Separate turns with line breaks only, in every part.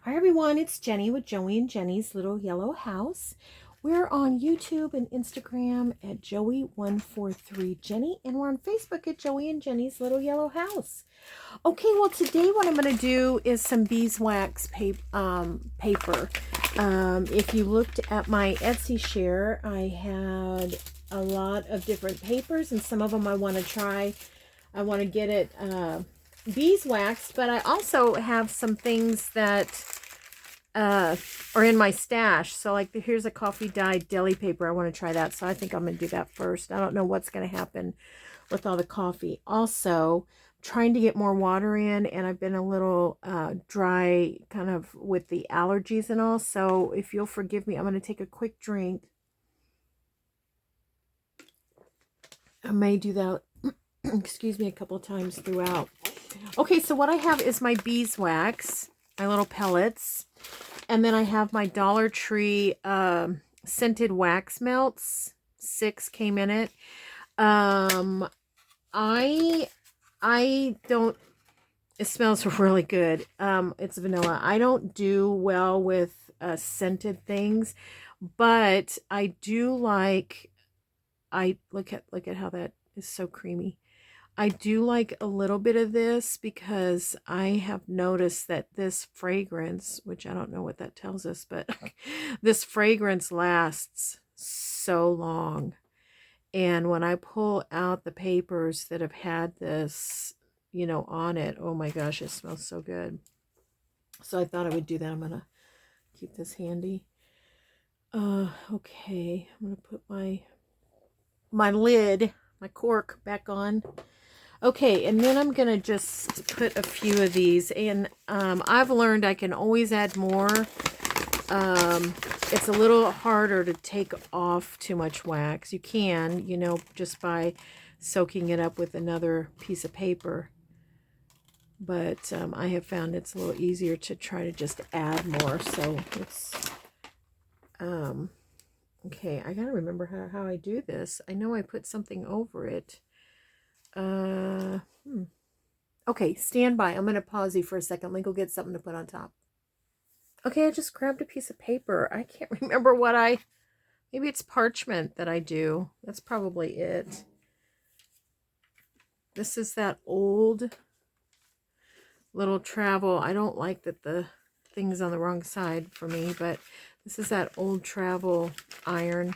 Hi everyone, it's Jenny with Joey and Jenny's Little Yellow House. We're on YouTube and Instagram at Joey143Jenny, and we're on Facebook at Joey and Jenny's Little Yellow House. Okay, well today what I'm going to do is some beeswax paper. If you looked at my Etsy share, I had a lot of different papers, and some of them I want to try. I want to get it beeswax, but I also have some things that are in my stash. So like here's a coffee dyed deli paper. I want to try that. So I think I'm going to do that first. I don't know what's going to happen with all the coffee. Also, trying to get more water in, and I've been a little dry kind of with the allergies and all. So if you'll forgive me, I'm going to take a quick drink. I may do that, excuse me, a couple of times throughout. Okay, so what I have is my beeswax, my little pellets. And then I have my Dollar Tree scented wax melts. 6 came in it. I don't, it smells really good. It's vanilla. I don't do well with scented things, but I do like, look at how that is so creamy. I do like a little bit of this because I have noticed that this fragrance, which I don't know what that tells us, but this fragrance lasts so long. And when I pull out the papers that have had this, you know, on it, oh my gosh, it smells so good. So I thought I would do that. I'm going to keep this handy. Okay, I'm going to put my lid, my cork back on. Okay, and then I'm going to just put a few of these, and I've learned I can always add more. It's a little harder to take off too much wax. You can, you know, just by soaking it up with another piece of paper. But I have found it's a little easier to try to just add more. So it's, okay, I got to remember how I do this. I know I put something over it. Okay, stand by. I'm going to pause you for a second. Let me go get something to put on top. Okay, I just grabbed a piece of paper. I can't remember what maybe it's parchment that I do. That's probably it. This is that old little travel. I don't like that the thing's on the wrong side for me, but this is that old travel iron.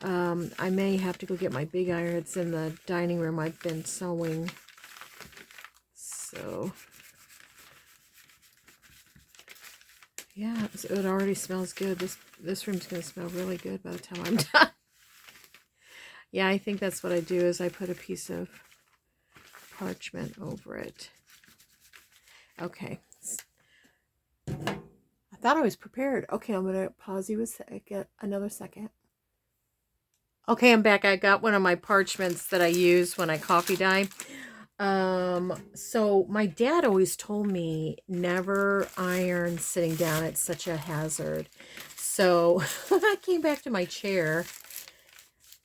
I may have to go get my big iron. It's in the dining room. I've been sewing. So, yeah, it already smells good. This room's going to smell really good by the time I'm done. Yeah, I think that's what I do is I put a piece of parchment over it. Okay. I thought I was prepared. Okay, I'm going to pause you another second. Okay, I'm back. I got one of my parchments that I use when I coffee dye. So my dad always told me never iron sitting down. It's such a hazard. So I came back to my chair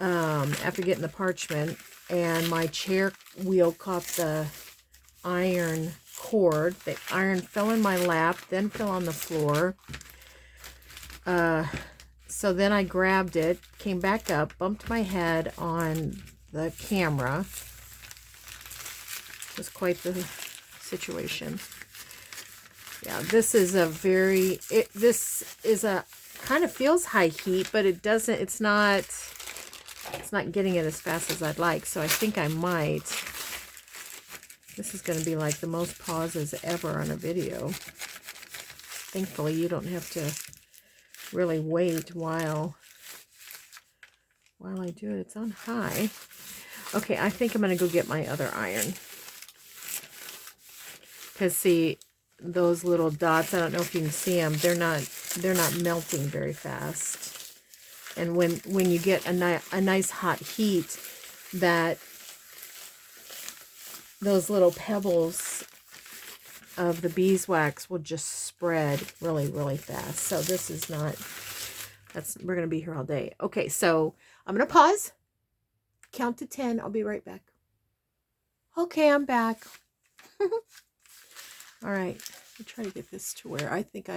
after getting the parchment, and my chair wheel caught the iron cord. The iron fell in my lap, then fell on the floor. So then I grabbed it, came back up, bumped my head on the camera. It was quite the situation. Yeah, this is a this is a kind of feels high heat, but it doesn't, it's not getting it as fast as I'd like. So I think I might, this is going to be like the most pauses ever on a video. Thankfully, you don't have to really wait while I do it. It's on high. Okay, I think I'm going to go get my other iron. Because see, those little dots, I don't know if you can see them, they're not melting very fast. And when you get a nice hot heat, that those little pebbles of the beeswax will just spread really, really fast. So this is not, we're going to be here all day. Okay, so I'm going to pause, count to 10. I'll be right back. Okay, I'm back. All right. I'll try to get this to where I think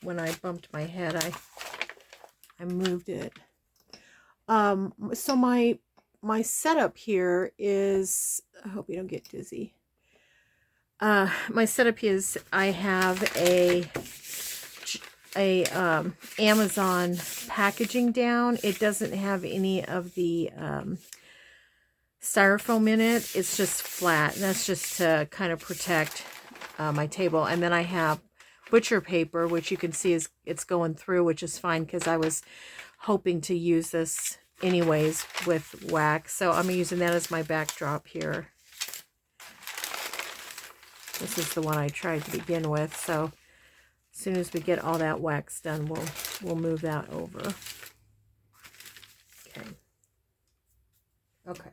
when I bumped my head, I moved it. So my setup here is, I hope you don't get dizzy. My setup is I have a Amazon packaging down. It doesn't have any of the styrofoam in it. It's just flat, and that's just to kind of protect my table. And then I have butcher paper, which you can see is it's going through, which is fine because I was hoping to use this anyways with wax. So I'm using that as my backdrop here. This is the one I tried to begin with. So as soon as we get all that wax done, we'll move that over. Okay. Okay.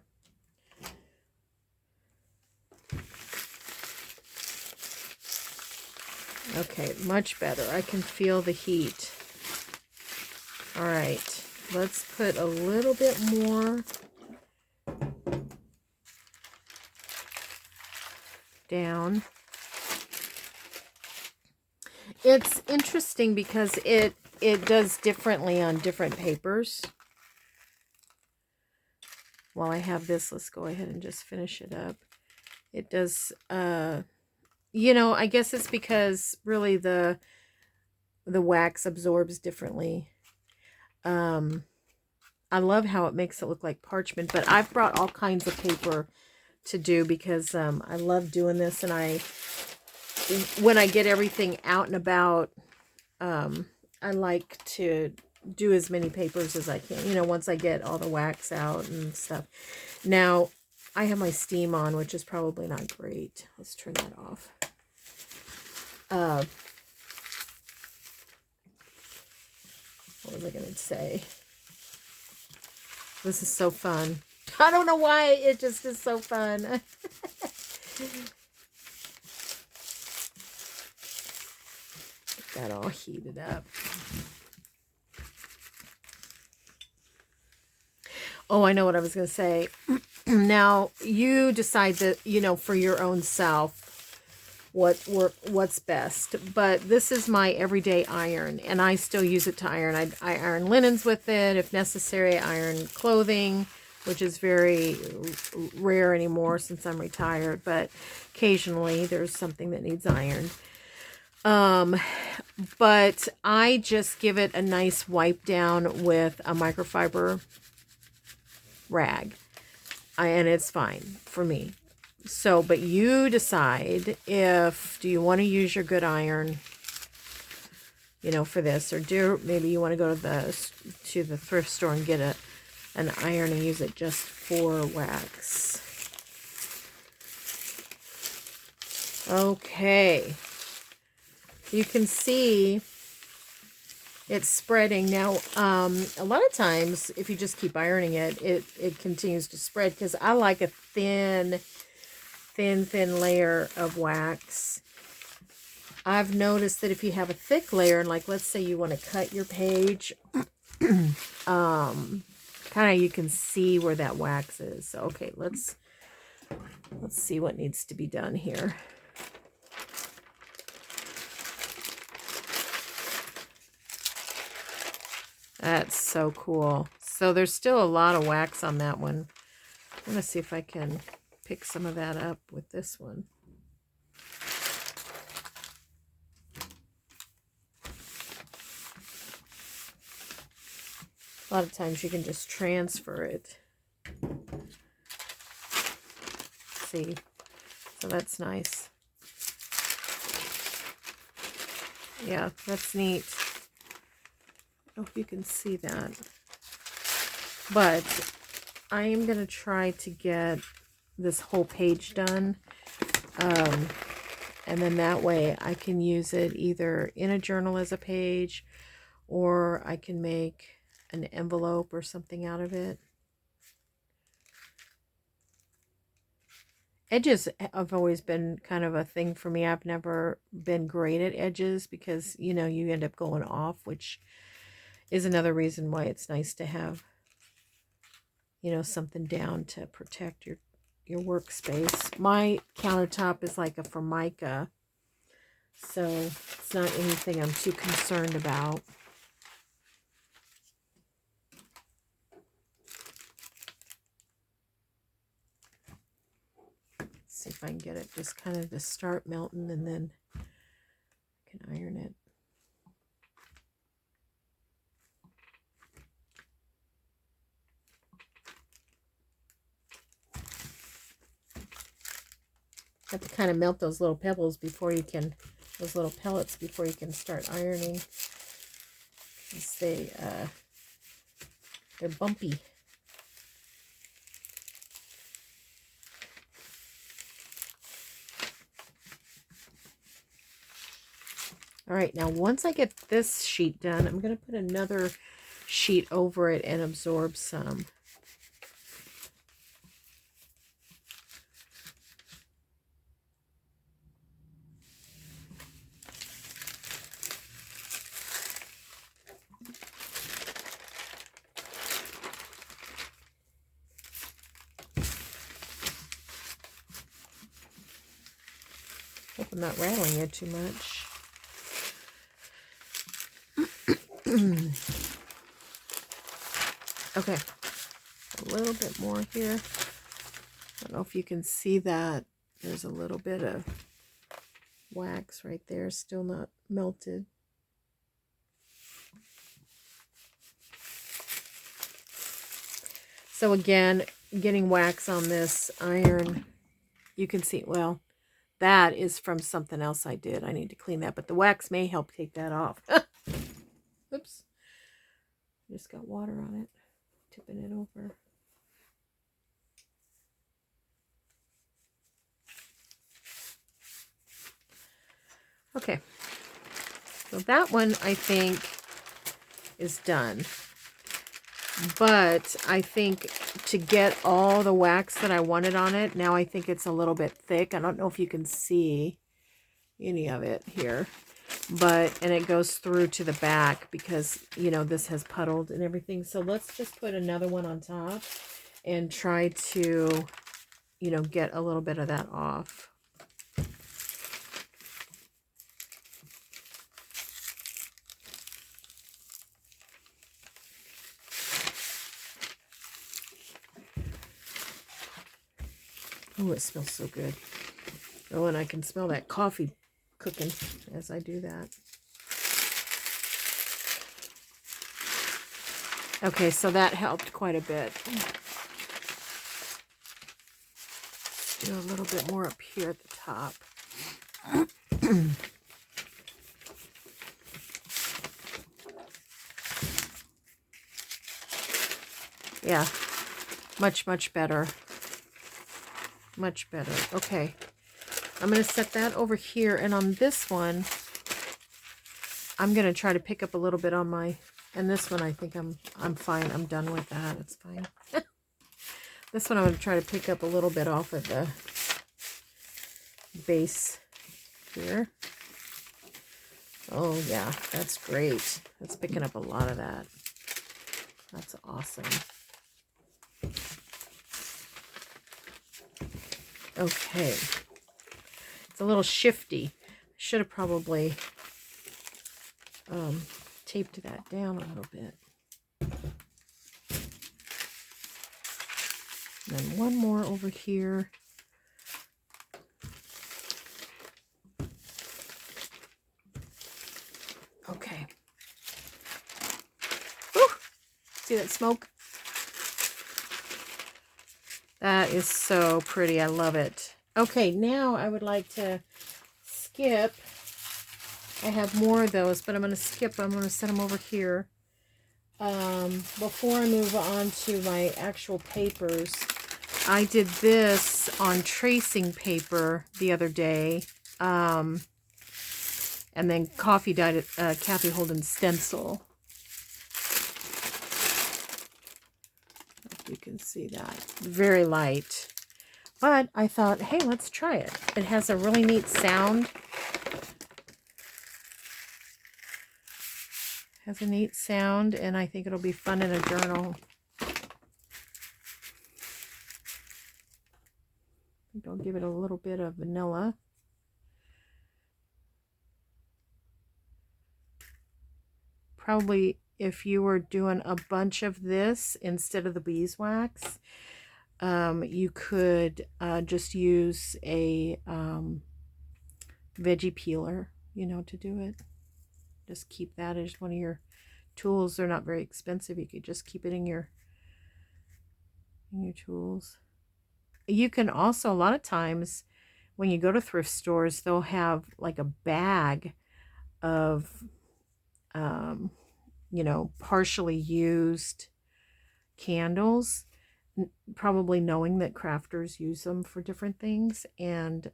Okay, much better. I can feel the heat. All right, let's put a little bit more down. It's interesting because it does differently on different papers. While I have this, let's go ahead and just finish it up. It does, you know, I guess it's because really the wax absorbs differently. I love how it makes it look like parchment, but I've brought all kinds of paper to do because I love doing this, and when I get everything out and about, I like to do as many papers as I can, you know, once I get all the wax out and stuff. Now, I have my steam on, which is probably not great. Let's turn that off. What was I going to say? This is so fun. I don't know why, it just is so fun. Get that all heated up. Oh, I know what I was going to say. Now, you decide that, you know, for your own self, what's best. But this is my everyday iron, and I still use it to iron. I iron linens with it. If necessary, I iron clothing, which is very rare anymore since I'm retired, but occasionally there's something that needs ironed. But I just give it a nice wipe down with a microfiber rag, and it's fine for me. So, but you decide do you want to use your good iron, you know, for this, or maybe you want to go to the thrift store and get an iron and use it just for wax. Okay, you can see it's spreading now. A lot of times, if you just keep ironing it, it continues to spread because I like a thin layer of wax. I've noticed that if you have a thick layer, and like let's say you want to cut your page, kind of you can see where that wax is. So, okay, let's see what needs to be done here. That's so cool. So there's still a lot of wax on that one. I'm going to see if I can pick some of that up with this one. A lot of times you can just transfer it. See? So that's nice. Yeah, that's neat. I hope you can see that. But I am going to try to get this whole page done. And then that way I can use it either in a journal as a page, or I can make an envelope or something out of it. Edges have always been kind of a thing for me. I've never been great at edges because, you know, you end up going off, which is another reason why it's nice to have, you know, something down to protect your workspace. My countertop is like a Formica, So it's not anything I'm too concerned about. Let's see if I can get it just kind of to start melting, and then I can iron it. Have to kind of melt those little pebbles before you can, those little pellets before you can start ironing. They're bumpy. All right, now once I get this sheet done, I'm going to put another sheet over it and absorb some. Hope I'm not rattling it too much. Okay, a little bit more here. I don't know if you can see that. There's a little bit of wax right there, still not melted. So again, getting wax on this iron, you can see, well, that is from something else I did. I need to clean that, but the wax may help take that off. Oops. Just got water on it. Tipping it over. Okay. So that one, I think, is done. But I think to get all the wax that I wanted on it, now I think it's a little bit thick. I don't know if you can see any of it here. And it goes through to the back because, you know, this has puddled and everything. So let's just put another one on top and try to, you know, get a little bit of that off. Oh, it smells so good. Oh, and I can smell that coffee cooking as I do that. Okay, so that helped quite a bit. Do a little bit more up here at the top. Yeah, much better. Much better. Okay, I'm going to set that over here, and on this one, I'm going to try to pick up a little bit on my, and this one I think I'm fine. I'm done with that. It's fine. This one I'm going to try to pick up a little bit off of the base here. Oh yeah, that's great. That's picking up a lot of that. That's awesome. Okay. It's a little shifty. Should have probably taped that down a little bit. And then one more over here. Okay. Woo! See that smoke? That is so pretty. I love it. Okay, now I would like to skip. I have more of those, but I'm going to skip. I'm going to set them over here. Before I move on to my actual papers, I did this on tracing paper the other day. And then Kathy Holden stencil. You can see that. Very light. But I thought, hey, let's try it. It has a really neat sound. Has a neat sound, and I think it'll be fun in a journal. I'll give it a little bit of vanilla. probably if you were doing a bunch of this instead of the beeswax, you could just use a veggie peeler, you know, to do it. Just keep that as one of your tools. They're not very expensive. You could just keep it in your tools. You can also, a lot of times when you go to thrift stores, they'll have like a bag of you know, partially used candles, probably knowing that crafters use them for different things. And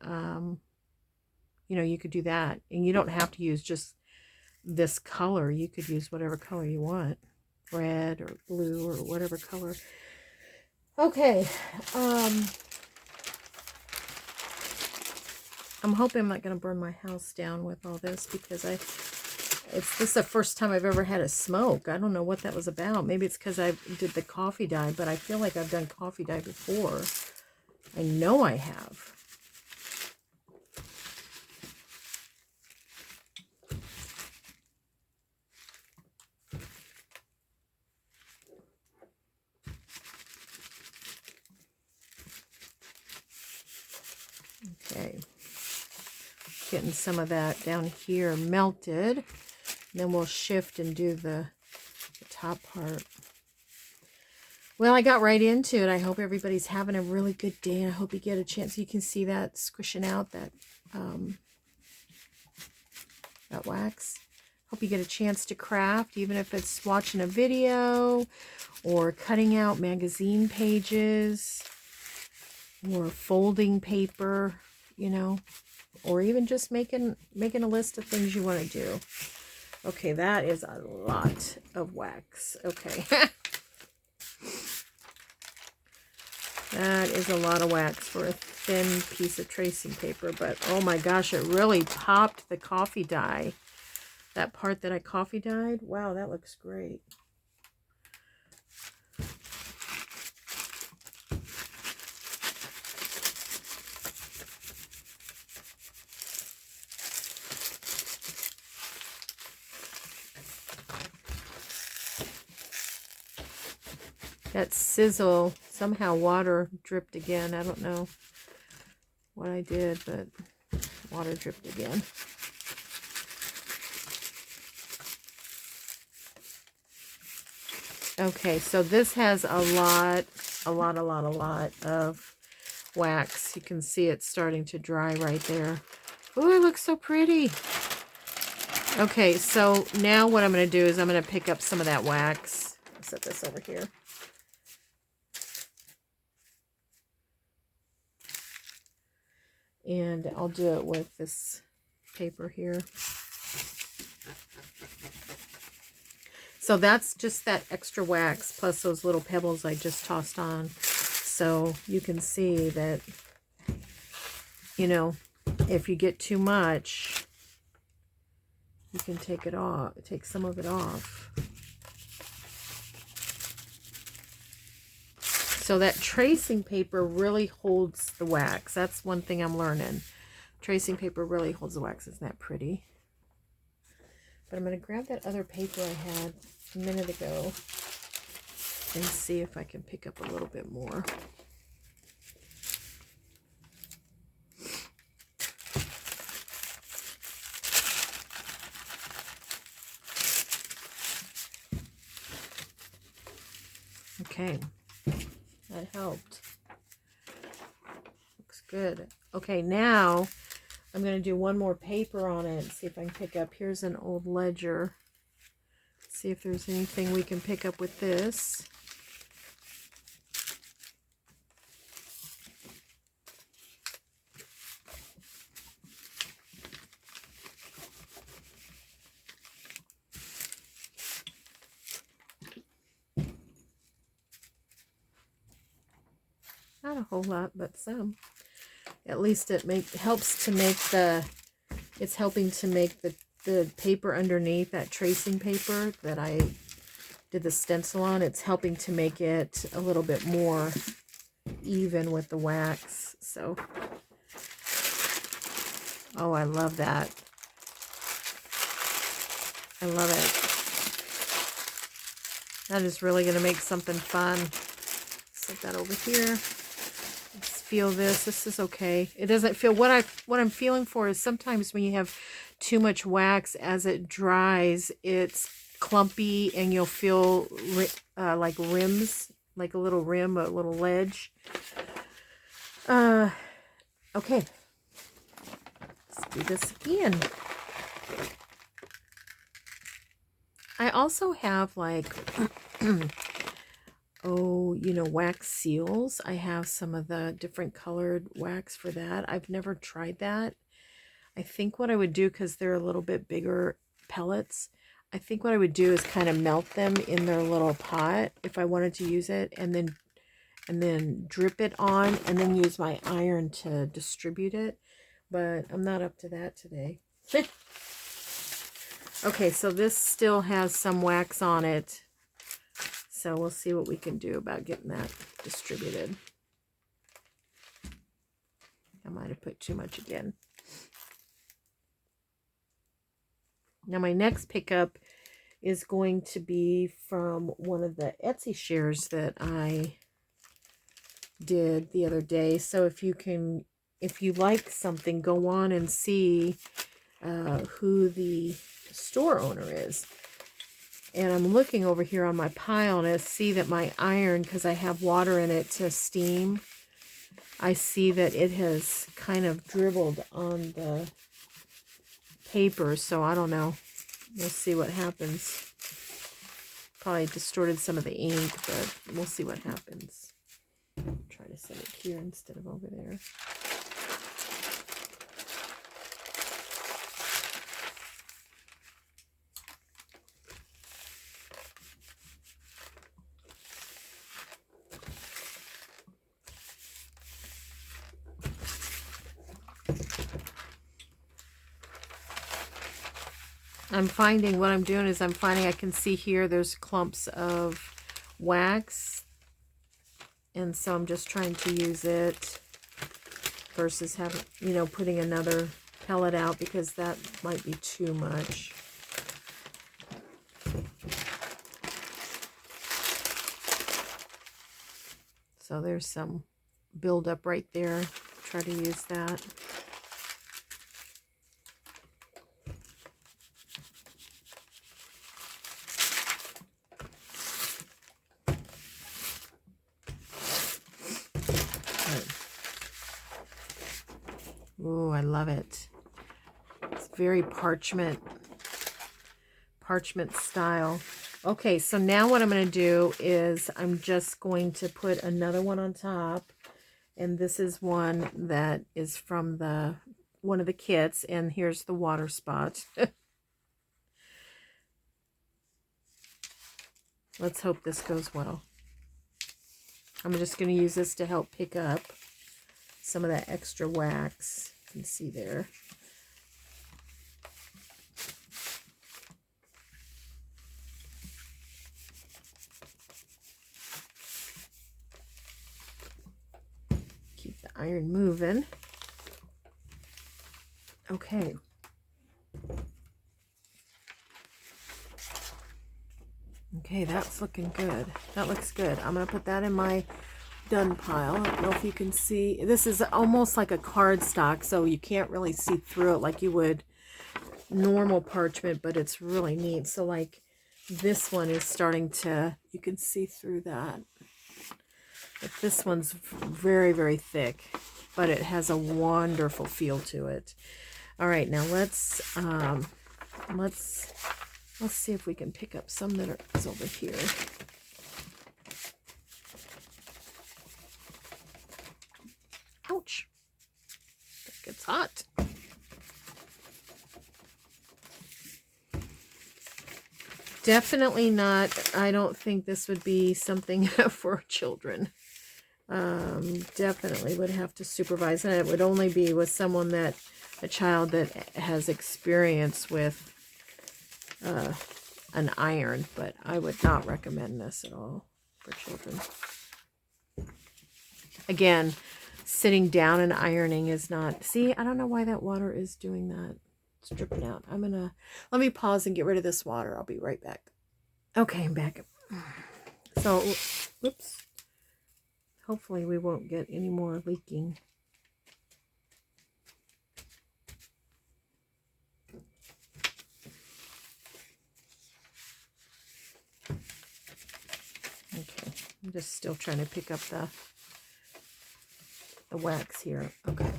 you know, you could do that, and you don't have to use just this color. You could use whatever color you want, red or blue or whatever color. Okay, I'm hoping I'm not going to burn my house down with all this, because this is the first time I've ever had a smoke. I don't know what that was about. Maybe it's because I did the coffee dye, but I feel like I've done coffee dye before. I know I have. Okay. Getting some of that down here melted. Then we'll shift and do the top part. Well, I got right into it. I hope everybody's having a really good day. I hope you get a chance. You can see that squishing out that that wax. Hope you get a chance to craft, even if it's watching a video or cutting out magazine pages or folding paper, you know, or even just making a list of things you want to do. Okay, that is a lot of wax. Okay. That is a lot of wax for a thin piece of tracing paper, but oh my gosh, it really popped the coffee dye. That part that I coffee dyed, wow, that looks great. That sizzle, somehow water dripped again. I don't know what I did, but water dripped again. Okay, so this has a lot of wax. You can see it starting to dry right there. Oh, it looks so pretty. Okay, so now what I'm going to do is I'm going to pick up some of that wax. I'll set this over here. And I'll do it with this paper here. So that's just that extra wax plus those little pebbles I just tossed on. So you can see that, you know, if you get too much, you can take it off, take some of it off. So that tracing paper really holds the wax. That's one thing I'm learning. Tracing paper really holds the wax. Isn't that pretty? But I'm going to grab that other paper I had a minute ago and see if I can pick up a little bit more. Okay. That helped. Looks good. Okay, now I'm going to do one more paper on it and see if I can pick up. Here's an old ledger. See if there's anything we can pick up with this. Not a whole lot, but some. At least it helps to make the, it's helping to make the paper underneath, that tracing paper that I did the stencil on, it's helping to make it a little bit more even with the wax. So, oh, I love that. I love it. That is really going to make something fun. Set that over here. Let's feel this. This is okay. It doesn't feel what I'm feeling for is sometimes when you have too much wax, as it dries, it's clumpy and you'll feel like rims, like a little rim, a little ledge. Okay. Let's do this again. I also have like, oh, you know, wax seals. I have some of the different colored wax for that. I've never tried that. I think what I would do, because they're a little bit bigger pellets, I think what I would do is kind of melt them in their little pot if I wanted to use it, and then drip it on, and then use my iron to distribute it. But I'm not up to that today. Okay, so this still has some wax on it. So we'll see what we can do about getting that distributed. I might have put too much again. Now my next pickup is going to be from one of the Etsy shares that I did the other day. So if you like something, go on and see who the store owner is. And I'm looking over here on my pile, and I see that my iron, because I have water in it to steam, I see that it has kind of dribbled on the paper. So I don't know. We'll see what happens. Probably distorted some of the ink, but we'll see what happens. Try to set it here instead of over there. I'm finding what I'm doing is I'm finding I can see here there's clumps of wax, and so I'm just trying to use it versus having, you know, putting another pellet out, because that might be too much. So there's some buildup right there. Try to use that. Ooh, I love it. It's very parchment style. Okay, so now what I'm going to do is I'm just going to put another one on top. And this is one that is from one of the kits. And here's the water spot. Let's hope this goes well. I'm just going to use this to help pick up some of that extra wax. You can see there. Keep the iron moving. Okay. Okay, that's looking good. That looks good. I'm going to put that in my done pile. I don't know if you can see. This is almost like a cardstock, so you can't really see through it like you would normal parchment, but it's really neat. So like this one is starting to, you can see through that. But this one's very, very thick, but it has a wonderful feel to it. All right, now let's see if we can pick up some that is over here. Ouch. That gets hot. Definitely not. I don't think this would be something for children. Definitely would have to supervise, and it would only be with someone a child that has experience with an iron, but I would not recommend this at all for children. Again, sitting down and ironing is not, see, I don't know why that water is doing that. It's dripping out. Let me pause and get rid of this water. I'll be right back. Okay, I'm back. So, whoops. Hopefully we won't get any more leaking. Okay, I'm just still trying to pick up the wax here. Okay.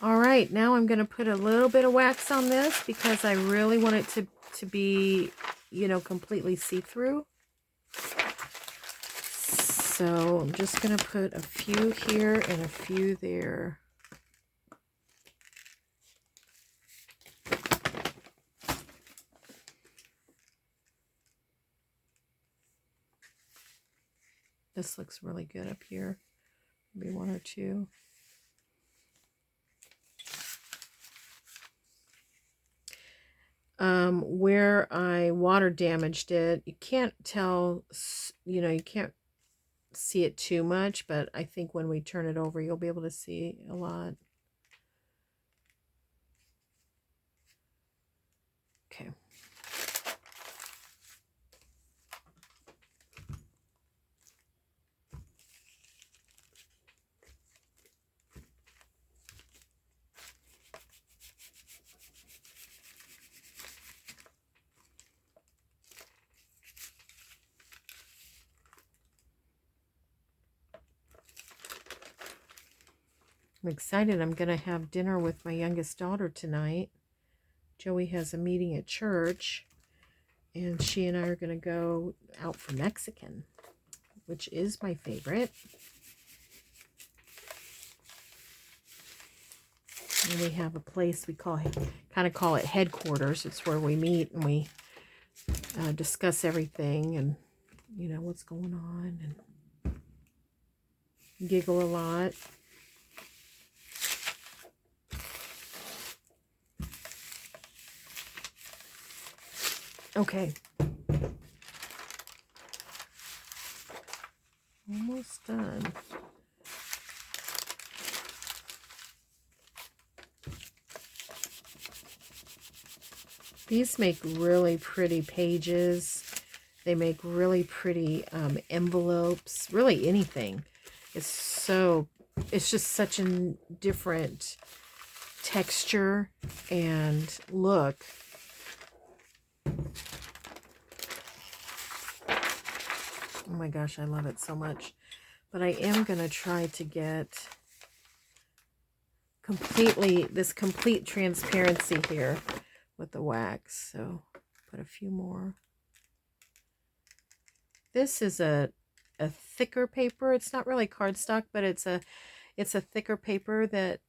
All right, now I'm going to put a little bit of wax on this because I really want it to be, you know, completely see-through. So I'm just going to put a few here and a few there. This looks really good up here. Maybe one or two. Where I water damaged it, you can't tell, you know, you can't see it too much, but I think when we turn it over, you'll be able to see a lot. Okay. I'm excited. I'm going to have dinner with my youngest daughter tonight. Joey has a meeting at church, and she and I are going to go out for Mexican, which is my favorite. And we have a place we kind of call it headquarters. It's where we meet and we discuss everything and, you know, what's going on, and giggle a lot. Okay. Almost done. These make really pretty pages. They make really pretty envelopes. Really anything. It's just such a different texture and look. Oh my gosh, I love it so much. But I am going to try to get this complete transparency here with the wax. So put a few more. This is a thicker paper. It's not really cardstock, but it's a thicker paper that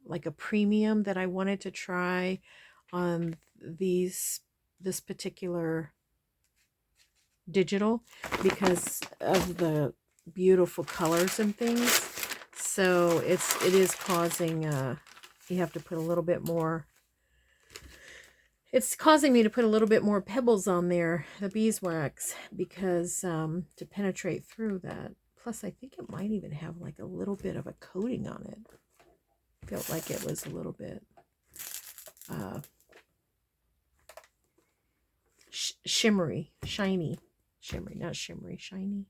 like a premium that I wanted to try on this particular digital because of the beautiful colors and things. So it is causing you have to put a little bit more. It's causing me to put a little bit more pebbles on there, the beeswax, because to penetrate through that. Plus, I think it might even have like a little bit of a coating on it. Felt like it was a little bit shimmery, shiny. Shimmery, not shimmery, shiny.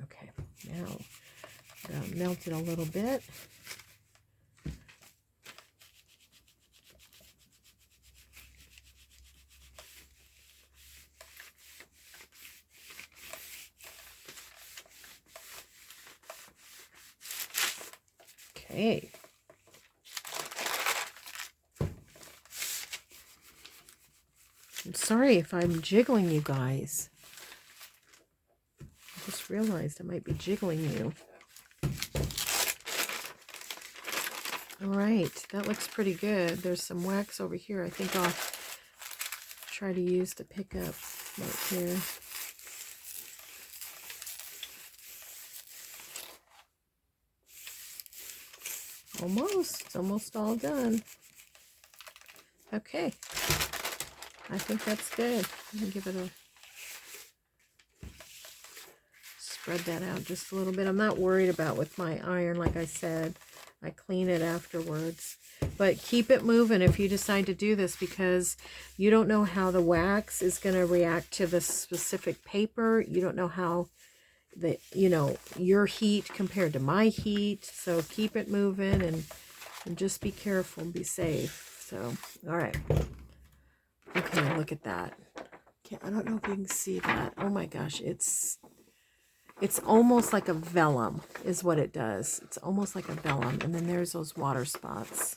Okay, now melt it a little bit. Okay. I'm sorry if I'm jiggling you guys. I just realized I might be jiggling you. All right, that looks pretty good. There's some wax over here. I think I'll try to use to pick up right here. Almost all done. Okay. I think that's good. I'm going to give it a spread that out just a little bit. I'm not worried about with my iron, like I said. I clean it afterwards. But keep it moving if you decide to do this, because you don't know how the wax is going to react to the specific paper. You don't know how the, you know, your heat compared to my heat. So keep it moving and just be careful and be safe. So, all right. Okay, look at that. Okay, I don't know if you can see that. Oh my gosh, it's almost like a vellum is what it does. It's almost like a vellum. And then there's those water spots.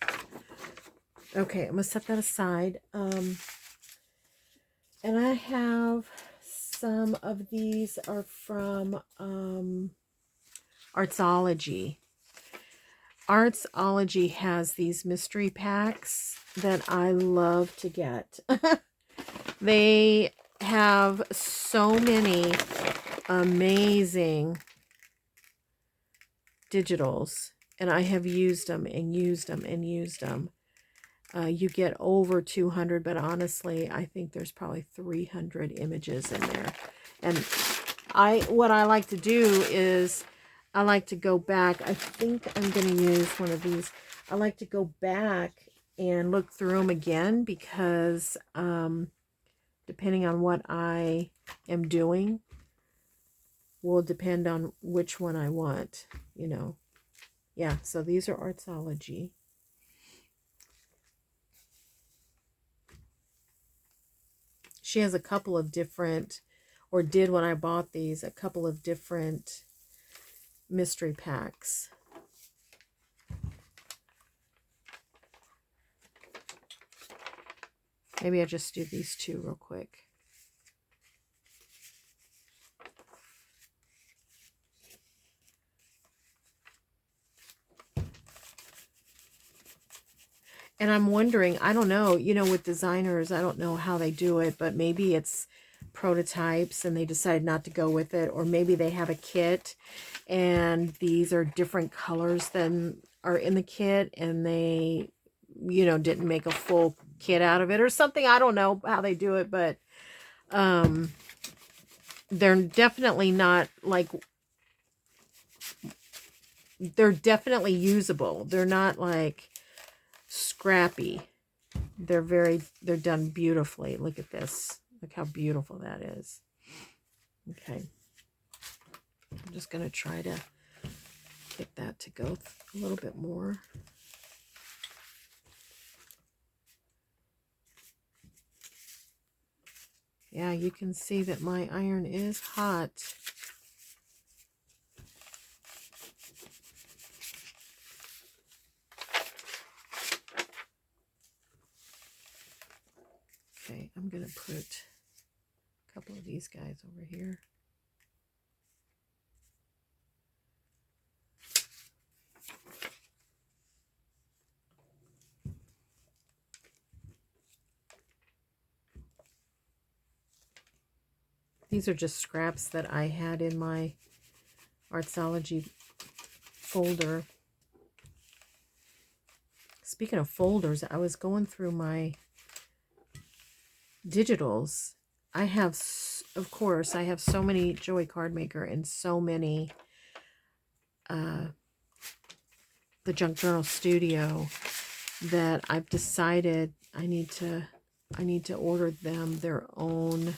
Okay, I'm going to set that aside. And I have some of these are from Artsology. Artsology has these mystery packs that I love to get. They have so many amazing digitals, and I have used them and used them and used them. You get over 200, but honestly, I think there's probably 300 images in there. And what I like to do is I like to go back. I think I'm going to use one of these. I like to go back and look through them again, because depending on what I am doing will depend on which one I want, you know. Yeah, so these are Artsology. She has a couple of different, or did when I bought these, a couple of different mystery packs. Maybe I just do these two real quick. And I'm wondering, I don't know, you know, with designers, I don't know how they do it, but maybe it's prototypes and they decide not to go with it, or maybe they have a kit and these are different colors than are in the kit and they, you know, didn't make a full kit out of it or something. I don't know how they do it, but they're definitely not like, they're definitely usable. They're not like scrappy. They're done beautifully. Look at this. Look how beautiful that is. Okay. I'm just going to try to get that to go a little bit more. Yeah, you can see that my iron is hot. Okay, I'm going to put a couple of these guys over here. These are just scraps that I had in my Artsology folder. Speaking of folders, I was going through my digitals. I have, of course, I have so many Joey Cardmaker and so many the Junk Journal Studio that I've decided I need to order them their own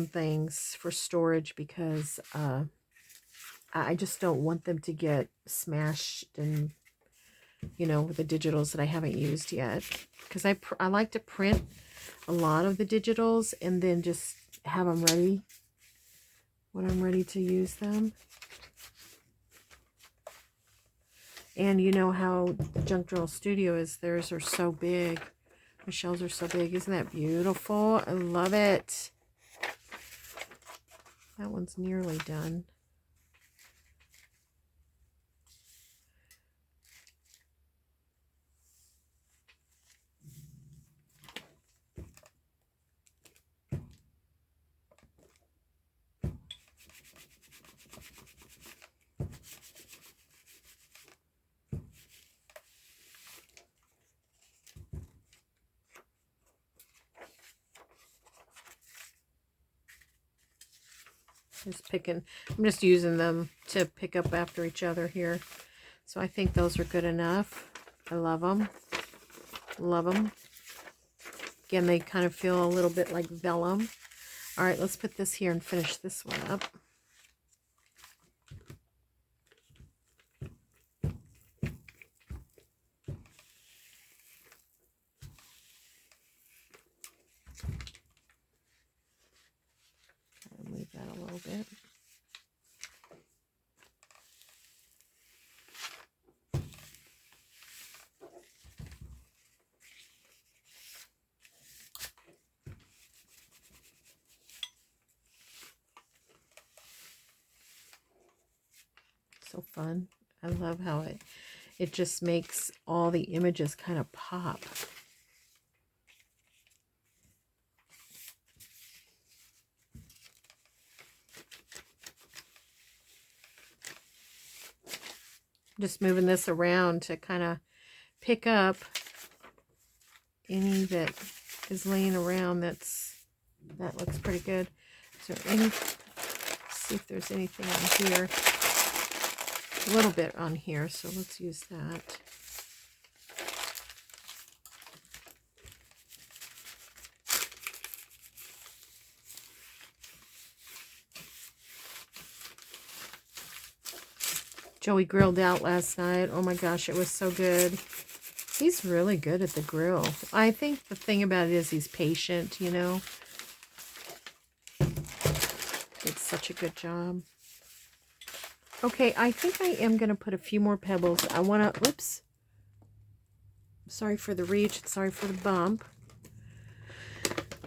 things for storage, because I just don't want them to get smashed and, you know, with the digitals that I haven't used yet, because I like to print a lot of the digitals and then just have them ready when I'm ready to use them. And you know how Junk Journal Studio is, theirs are so big. My shells are so big. Isn't that beautiful? I love it. That one's nearly done. I'm just using them to pick up after each other here. So I think those are good enough. I love them. Love them. Again, they kind of feel a little bit like vellum. All right, let's put this here and finish this one up. Move that a little bit. So fun. I love how it just makes all the images kind of pop. Just moving this around to kind of pick up any that is laying around that looks pretty good. Is there any, let's see if there's anything on here. A little bit on here, so let's use that. Joey grilled out last night. Oh my gosh, it was so good. He's really good at the grill. I think the thing about it is he's patient, you know. It's such a good job. Okay, I think I am going to put a few more pebbles. I want to, oops. Sorry for the reach. Sorry for the bump.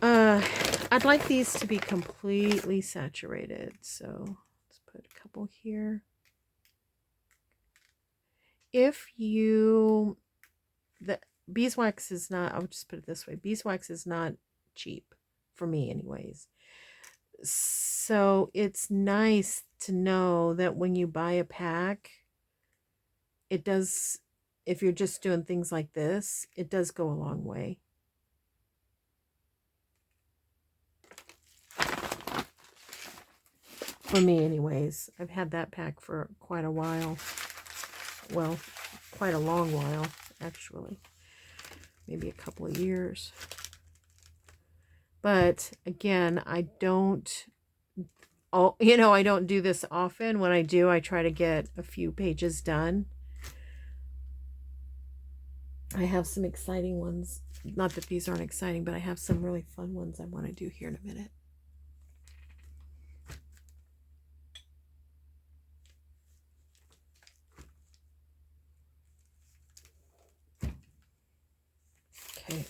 I'd like these to be completely saturated. So let's put a couple here. If you, the beeswax is not, I'll just put it this way. Beeswax is not cheap for me anyways. So it's nice to know that when you buy a pack, it does, if you're just doing things like this, it does go a long way. For me anyways. I've had that pack for quite a while. Well, quite a long while, actually. Maybe a couple of years. But again, I don't do this often. When I do, I try to get a few pages done. I have some exciting ones. Not that these aren't exciting, but I have some really fun ones I want to do here in a minute. Okay.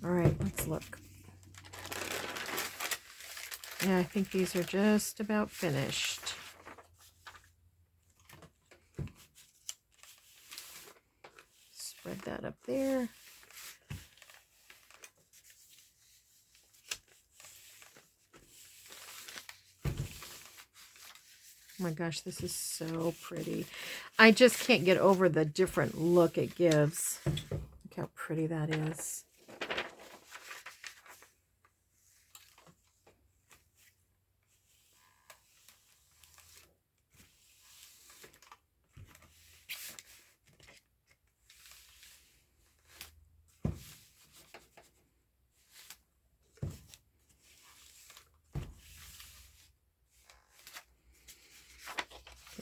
All right, let's look. Yeah, I think these are just about finished. Spread that up there. Oh my gosh, this is so pretty. I just can't get over the different look it gives. Look how pretty that is.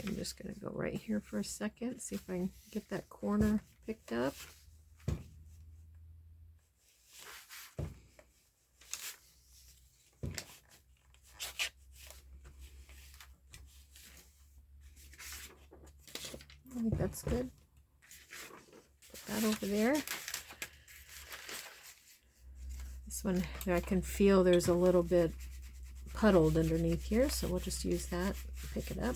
I'm just going to go right here for a second, see if I can get that corner picked up. I think that's good. Put that over there. This one, I can feel there's a little bit puddled underneath here, so we'll just use that, pick it up.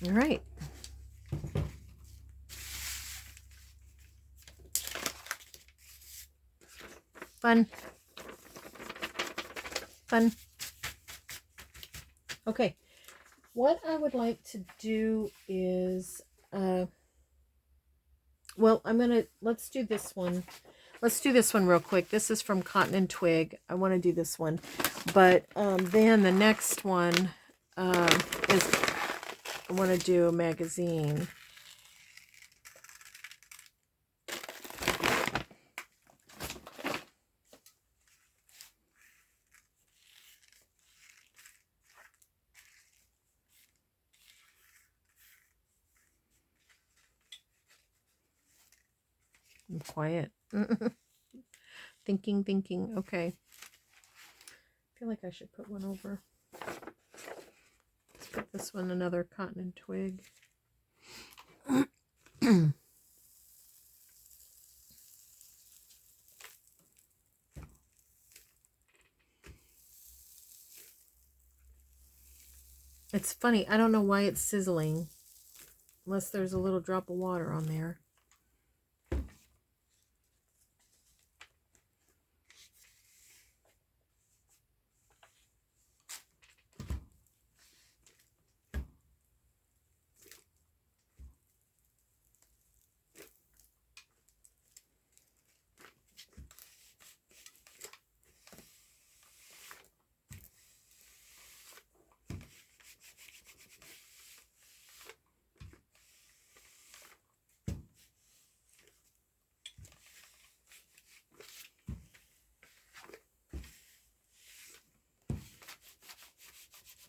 All right. Fun. Fun. Okay. What I would like to do is, well, let's do this one. Let's do this one real quick. This is from Cotton and Twig. I want to do this one. But then the next one is, I want to do a magazine. I'm quiet. Thinking. Okay. I feel like I should put one over. Let's put this one, another Cotton and Twig. It's funny. I don't know why it's sizzling. Unless there's a little drop of water on there.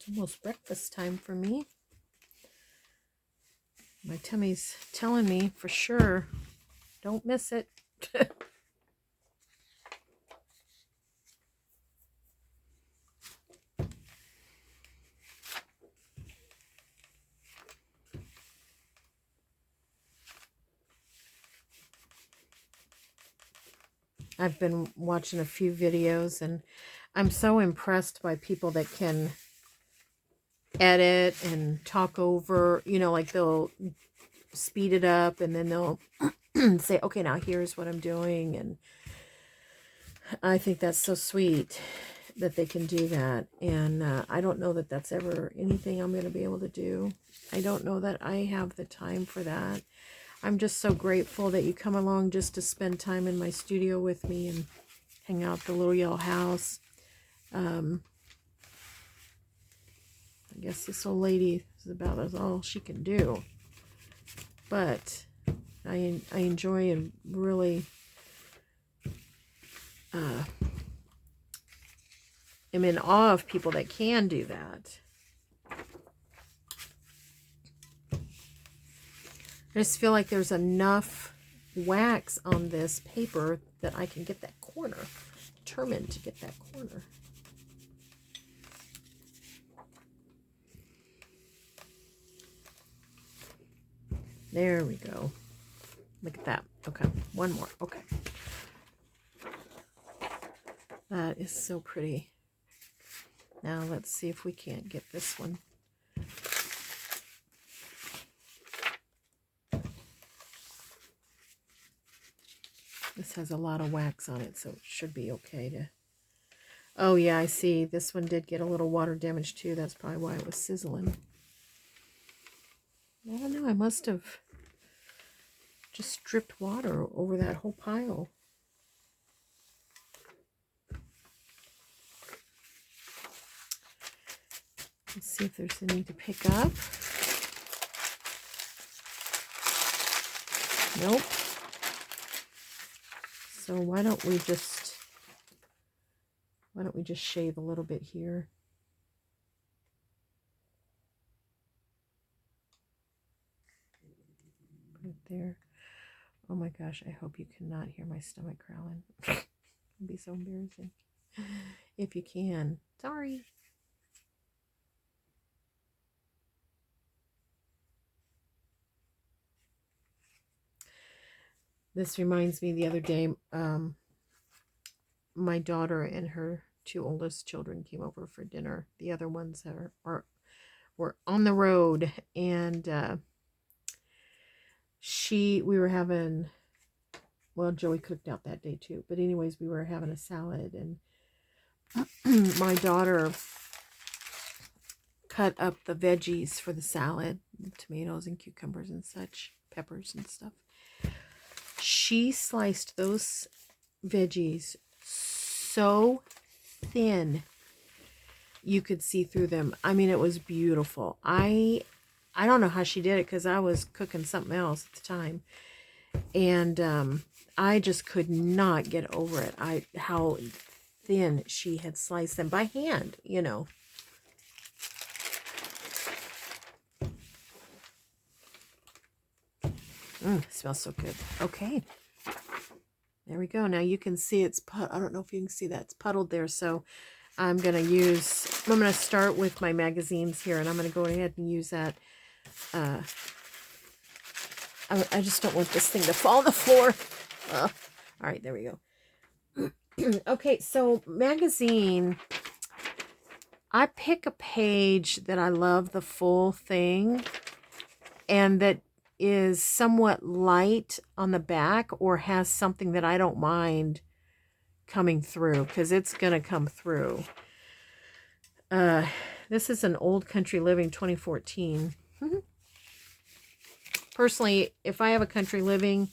Almost breakfast time for me. My tummy's telling me for sure, don't miss it. I've been watching a few videos and I'm so impressed by people that can edit and talk over, you know, like they'll speed it up and then they'll say, okay, now here's what I'm doing. And I think that's so sweet that they can do that. And I don't know that that's ever anything I'm going to be able to do. I don't know that I have the time for that. I'm just so grateful that you come along just to spend time in my studio with me and hang out at the Little Yellow House. I guess this old lady is about as all she can do. But I enjoy and really am in awe of people that can do that. I just feel like there's enough wax on this paper that I can get that corner. Determined to get that corner. There we go. Look at that. Okay, one more. Okay. That is so pretty. Now let's see if we can't get this one. This has a lot of wax on it, so it should be okay to... Oh yeah, I see. This one did get a little water damage too. That's probably why it was sizzling. I don't know. I must have just dripped water over that whole pile. Let's see if there's any to pick up. Nope. So why don't we just shave a little bit here? Put it there. Oh my gosh, I hope you cannot hear my stomach growling. It'd be so embarrassing. If you can. Sorry. This reminds me, the other day, my daughter and her two oldest children came over for dinner. The other ones were on the road, and we were having Well, Joey cooked out that day too. But anyways, we were having a salad, and my daughter cut up the veggies for the salad, tomatoes and cucumbers and such, peppers and stuff. She sliced those veggies so thin you could see through them. I mean, it was beautiful. I don't know how she did it, because I was cooking something else at the time, and I just could not get over it. How thin she had sliced them by hand, you know. Smells so good. Okay. There we go. Now you can see it's I don't know if you can see that. It's puddled there. So I'm going to start with my magazines here, and I'm going to go ahead and use that. I just don't want this thing to fall on the floor. All right, there we go. Okay, so magazine, I pick a page that I love the full thing, and that is somewhat light on the back, or has something that I don't mind coming through, because it's going to come through. This is an Old Country Living 2014. Personally, if I have a Country Living,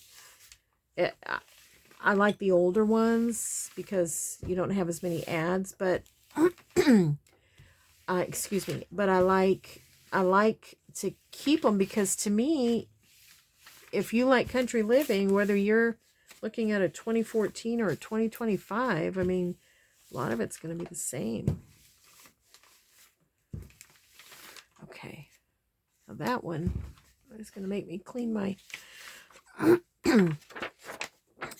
I like the older ones because you don't have as many ads, but excuse me, but I like to keep them, because to me, if you like Country Living, whether you're looking at a 2014 or a 2025, I mean, a lot of it's going to be the same. Okay, now that one is going to make me clean my...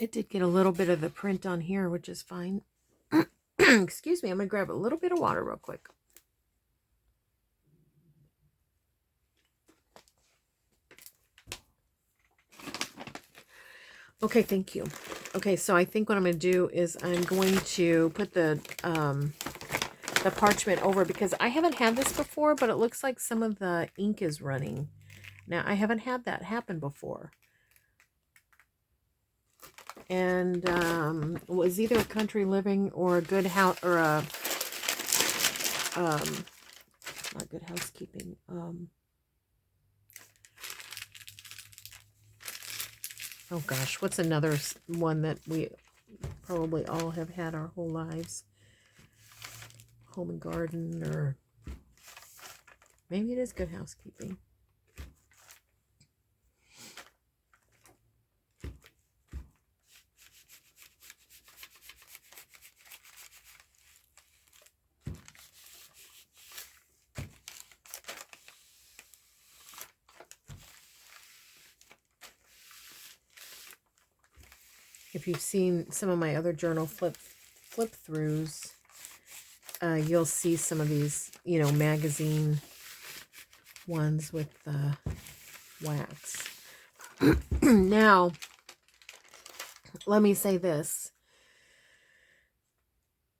It did get a little bit of the print on here, which is fine. Excuse me, I'm going to grab a little bit of water real quick. Okay, thank you. Okay, so I think what I'm going to do is I'm going to put the parchment over, because I haven't had this before, but it looks like some of the ink is running. Now, I haven't had that happen before. And it was either a Country Living or a Good House, or a not Good Housekeeping. Oh gosh, what's another one that we probably all have had our whole lives? Home and Garden, or maybe it is Good Housekeeping. If you've seen some of my other journal flip throughs, you'll see some of these, you know, magazine ones with wax. Now, let me say this.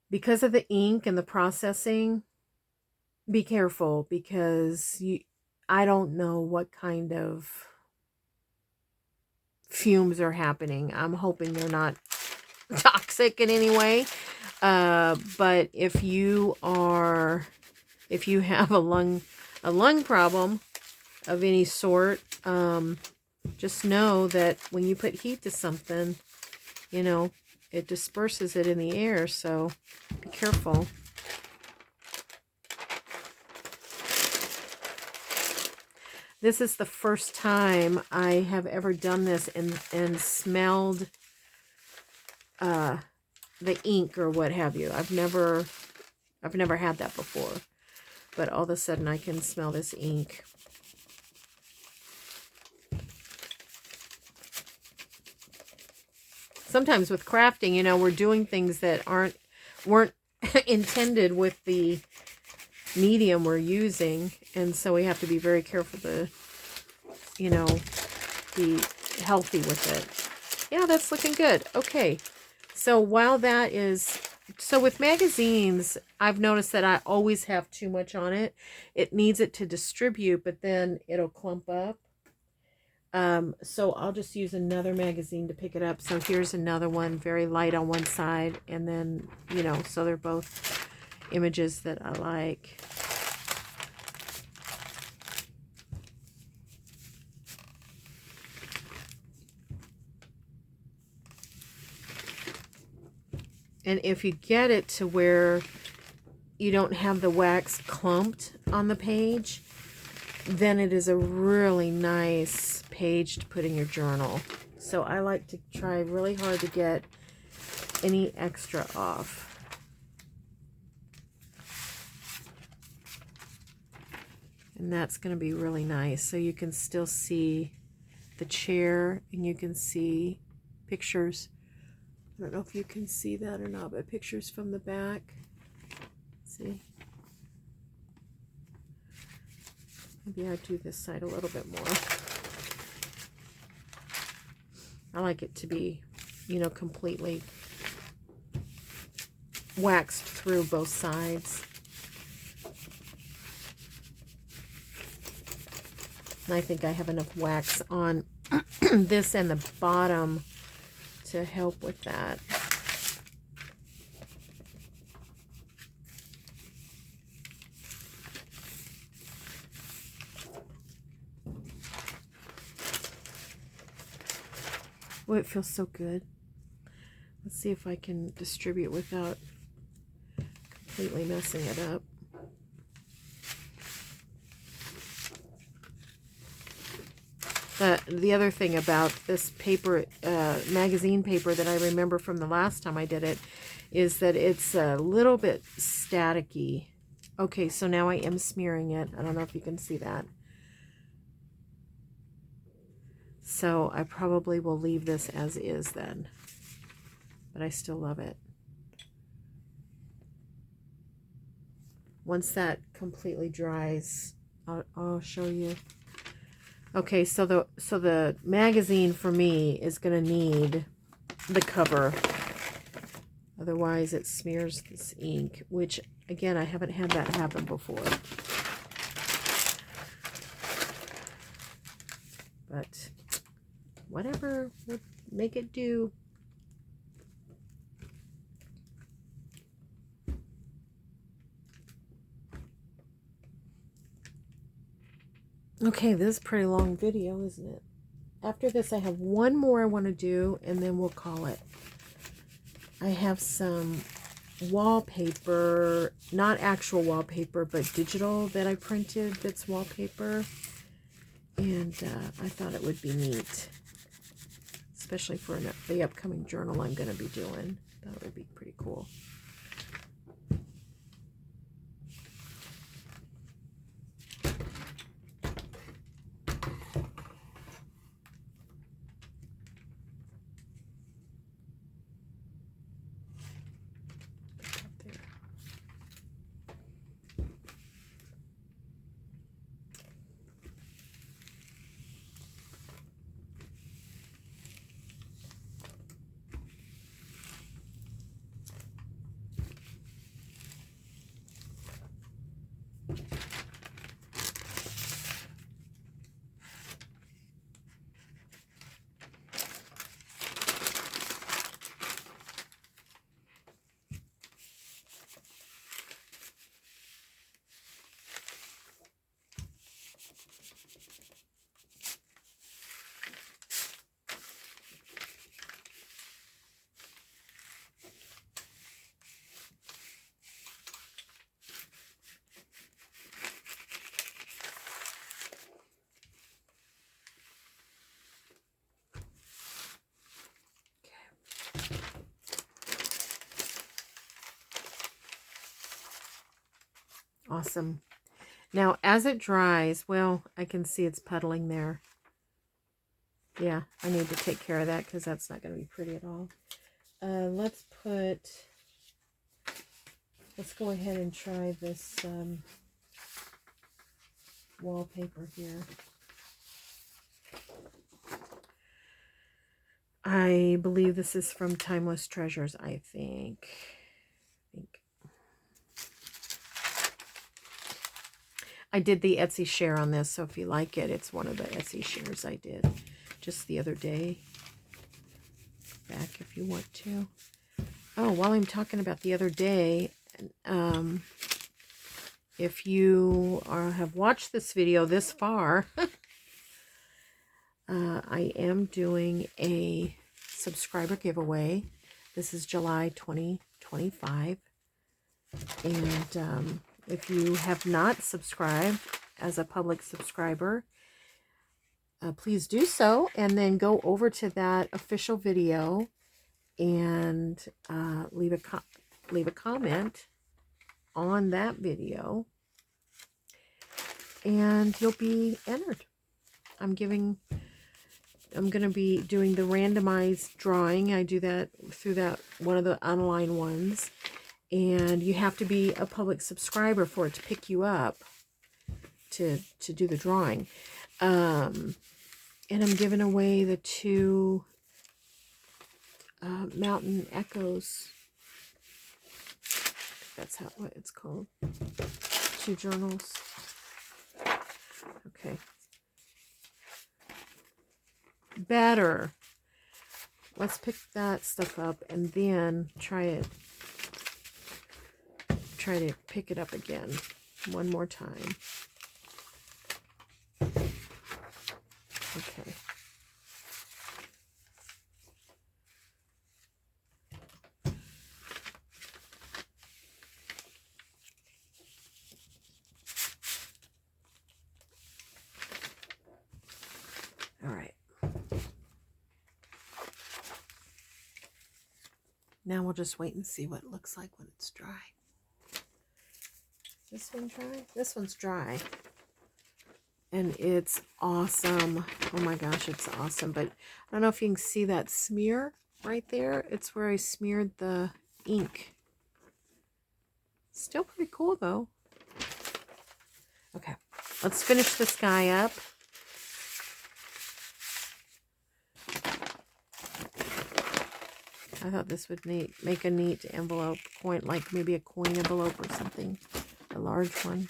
Because of the ink and the processing, be careful, because I don't know what kind of fumes are happening. I'm hoping they're not toxic in any way. But if you have a lung problem of any sort, just know that when you put heat to something, you know, it disperses it in the air. So be careful. This is the first time I have ever done this and smelled the ink or what have you. I've never had that before, but all of a sudden I can smell this ink. Sometimes with crafting, you know, we're doing things that weren't intended with the medium we're using, and so we have to be very careful to, you know, be healthy with it. Yeah, that's looking good. Okay, so while that is, so with magazines, I've noticed that I always have too much on it. It needs it to distribute, but then it'll clump up. So I'll just use another magazine to pick it up. So here's another one, very light on one side, and then, you know, so they're both images that I like. And if you get it to where you don't have the wax clumped on the page, then it is a really nice page to put in your journal. So I like to try really hard to get any extra off. And that's going to be really nice. So you can still see the chair, and you can see pictures. I don't know if you can see that or not, but pictures from the back. See? Maybe I'll do this side a little bit more. I like it to be, you know, completely waxed through both sides. And I think I have enough wax on this and the bottom to help with that. Oh, it feels so good. Let's see if I can distribute without completely messing it up. The other thing about this paper, magazine paper that I remember from the last time I did it, is that it's a little bit staticky. Okay, so now I am smearing it. I don't know if you can see that. So I probably will leave this as is then. But I still love it. Once that completely dries, I'll show you. Okay, so the magazine for me is going to need the cover. Otherwise it smears this ink, which again, I haven't had that happen before. But whatever, we'll make it do. Okay, this is a pretty long video, isn't it? After this, I have one more I want to do, and then we'll call it. I have some wallpaper, not actual wallpaper, but digital that I printed that's wallpaper. And I thought it would be neat, especially for the upcoming journal I'm going to be doing. That would be pretty cool. Awesome. Now, as it dries, well, I can see it's puddling there. Yeah, I need to take care of that because that's not going to be pretty at all. Let's go ahead and try this wallpaper here. I believe this is from Timeless Treasures, I think. I did the Etsy share on this, so if you like it, it's one of the Etsy shares I did just the other day. Back if you want to. Oh, while I'm talking about the other day, if you have watched this video this far, I am doing a subscriber giveaway. This is July 2025. And if you have not subscribed as a public subscriber, please do so. And then go over to that official video and leave a comment on that video. And you'll be entered. I'm going to be doing the randomized drawing. I do that through that one of the online ones. And you have to be a public subscriber for it to pick you up to do the drawing. And I'm giving away the 2 Mountain Echoes. That's what it's called. 2 journals. Okay. Better. Let's pick that stuff up and then try to pick it up again one more time. Okay. All right. Now we'll just wait and see what it looks like when it's dry. Is this one dry? This one's dry. And it's awesome. Oh my gosh, it's awesome. But I don't know if you can see that smear right there. It's where I smeared the ink. Still pretty cool though. Okay, let's finish this guy up. I thought this would make a neat envelope, like maybe a coin envelope or something. A large one.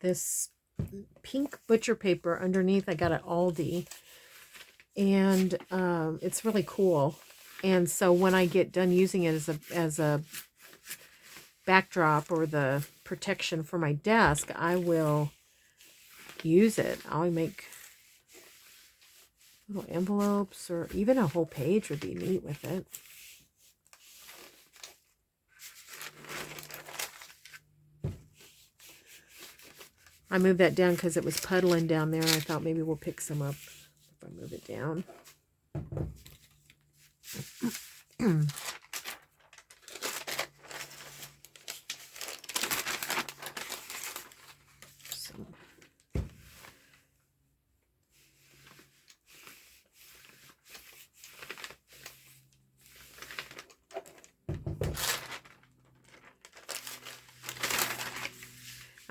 This pink butcher paper underneath, I got at Aldi, and it's really cool. And so when I get done using it as a backdrop or the protection for my desk, I will use it. I'll make little envelopes, or even a whole page would be neat with it. I moved that down because it was puddling down there, and I thought maybe we'll pick some up if I move it down.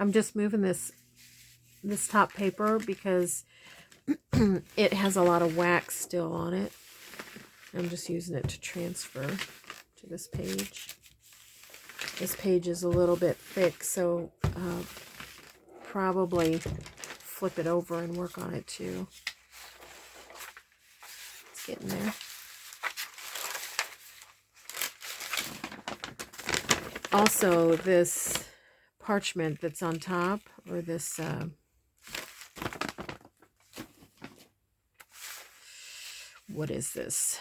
I'm just moving this top paper because it has a lot of wax still on it. I'm just using it to transfer to this page. This page is a little bit thick, so probably flip it over and work on it too. It's getting there. Also, this parchment that's on top, or this what is this?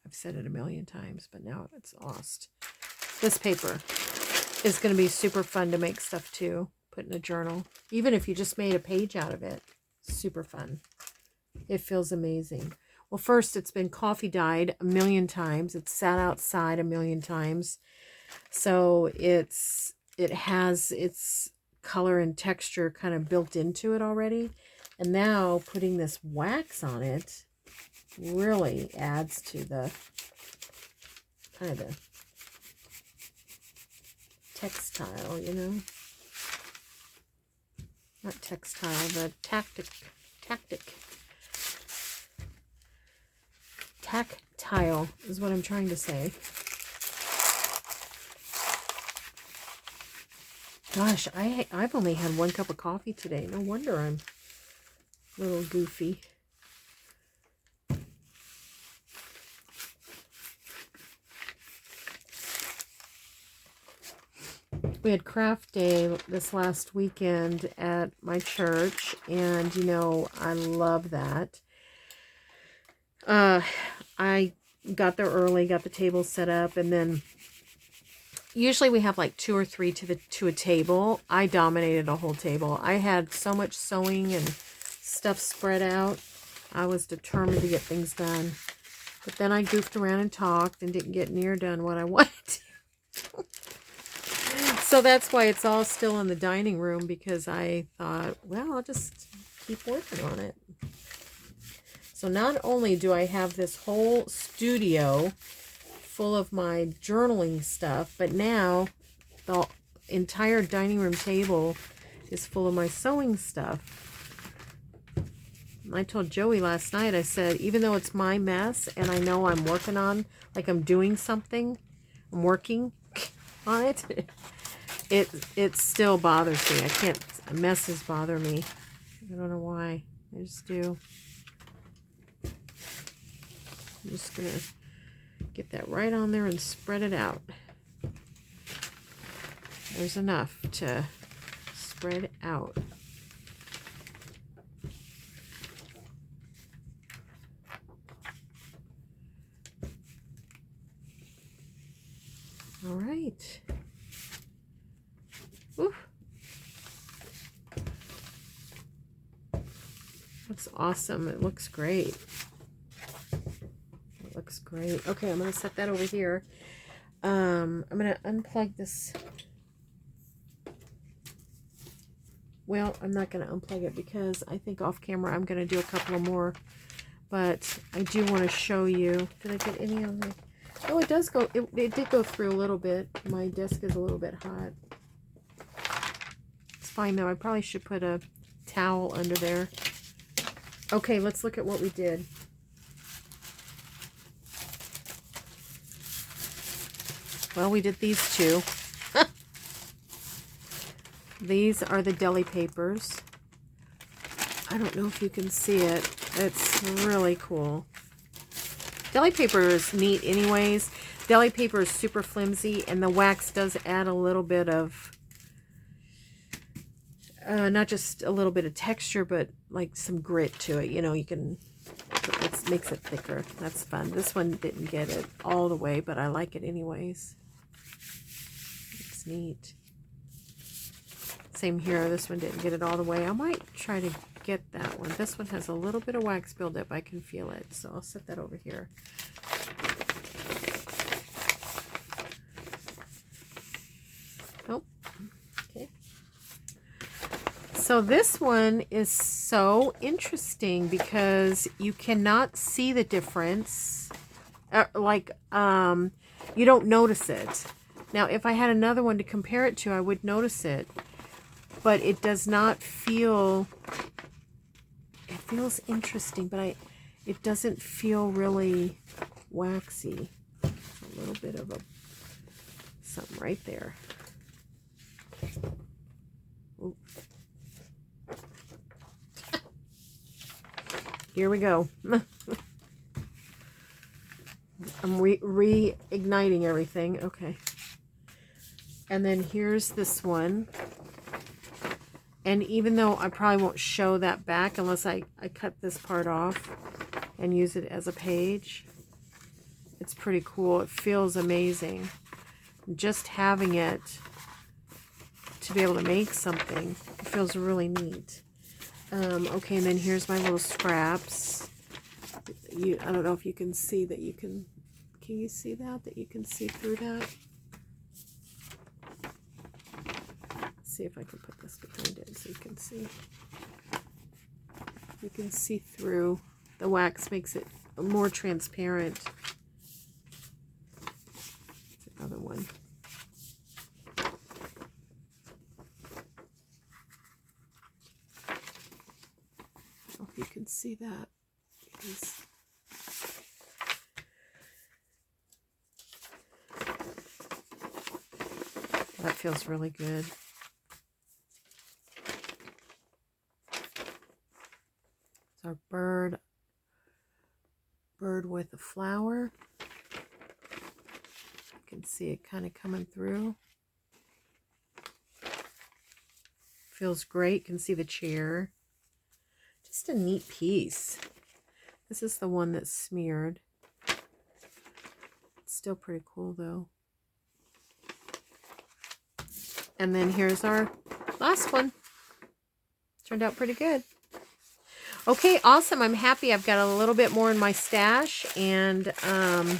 I've said it a million times, but now it's lost. This paper is going to be super fun to make stuff too. Put in a journal. Even if you just made a page out of it. Super fun. It feels amazing. Well, first, it's been coffee dyed a million times. It's sat outside a million times. So it has its color and texture kind of built into it already. And now putting this wax on it really adds to the kind of the textile, you know. Not textile, the tactile is what I'm trying to say. Gosh, I've only had 1 cup of coffee today. No wonder I'm a little goofy. We had craft day this last weekend at my church, and you know, I love that. I got there early, got the table set up, and then usually we have like 2 or 3 to a table. I dominated a whole table. I had so much sewing and stuff spread out. I was determined to get things done. But then I goofed around and talked and didn't get near done what I wanted to. So that's why it's all still in the dining room, because I thought, well, I'll just keep working on it. So not only do I have this whole studio full of my journaling stuff, but now the entire dining room table is full of my sewing stuff. I told Joey last night, I said, even though it's my mess and I know I'm working on, like I'm doing something, I'm working on it, it still bothers me. I can't, messes bother me. I don't know why. I just do. I'm just going to get that right on there and spread it out. There's enough to spread out. All right. Ooh. Looks awesome. It looks great. It looks great. Okay, I'm going to set that over here. I'm going to unplug this. Well, I'm not going to unplug it because I think off camera I'm going to do a couple of more. But I do want to show you. Did I get any on there? Oh, it does go. It did go through a little bit. My desk is a little bit hot. It's fine though. I probably should put a towel under there. Okay, let's look at what we did. Well, we did these two. These are the deli papers. I don't know if you can see it. It's really cool. Deli paper is neat anyways. Deli paper is super flimsy, and the wax does add a little bit of, not just a little bit of texture, but like some grit to it. You know, you can, it makes it thicker. That's fun. This one didn't get it all the way, but I like it anyways. It's neat. Same here. This one didn't get it all the way. I might try to get that one. This one has a little bit of wax buildup. I can feel it. So I'll set that over here. Oh, okay. So this one is so interesting because you cannot see the difference. You don't notice it. Now, if I had another one to compare it to, I would notice it. But it does not feel, it feels interesting, but it doesn't feel really waxy. A little bit of something right there. Ooh. Here we go. I'm reigniting everything. Okay. And then here's this one. And even though I probably won't show that back unless I cut this part off and use it as a page, it's pretty cool. It feels amazing. Just having it to be able to make something, it feels really neat. Okay, and then here's my little scraps. I don't know if you can see that. Can you see that? That you can see through that? See if I can put this behind it so you can see. You can see through. The wax makes it more transparent. There's another one. I don't know if you can see that. That feels really good. It's our bird with a flower. You can see it kind of coming through. Feels great. You can see the chair. Just a neat piece. This is the one that's smeared. It's still pretty cool though. And then here's our last one. Turned out pretty good. Okay, awesome. I'm happy. I've got a little bit more in my stash, and I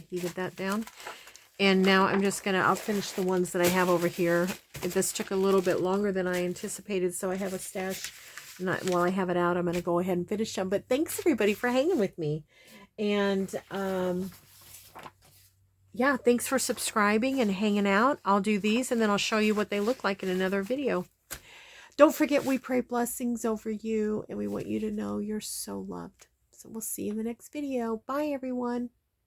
heated that down. And now I'm just going to, I'll finish the ones that I have over here. This took a little bit longer than I anticipated, so I have a stash. While I have it out, I'm going to go ahead and finish them. But thanks, everybody, for hanging with me. And, yeah, thanks for subscribing and hanging out. I'll do these, and then I'll show you what they look like in another video. Don't forget, we pray blessings over you, and we want you to know you're so loved. So we'll see you in the next video. Bye, everyone.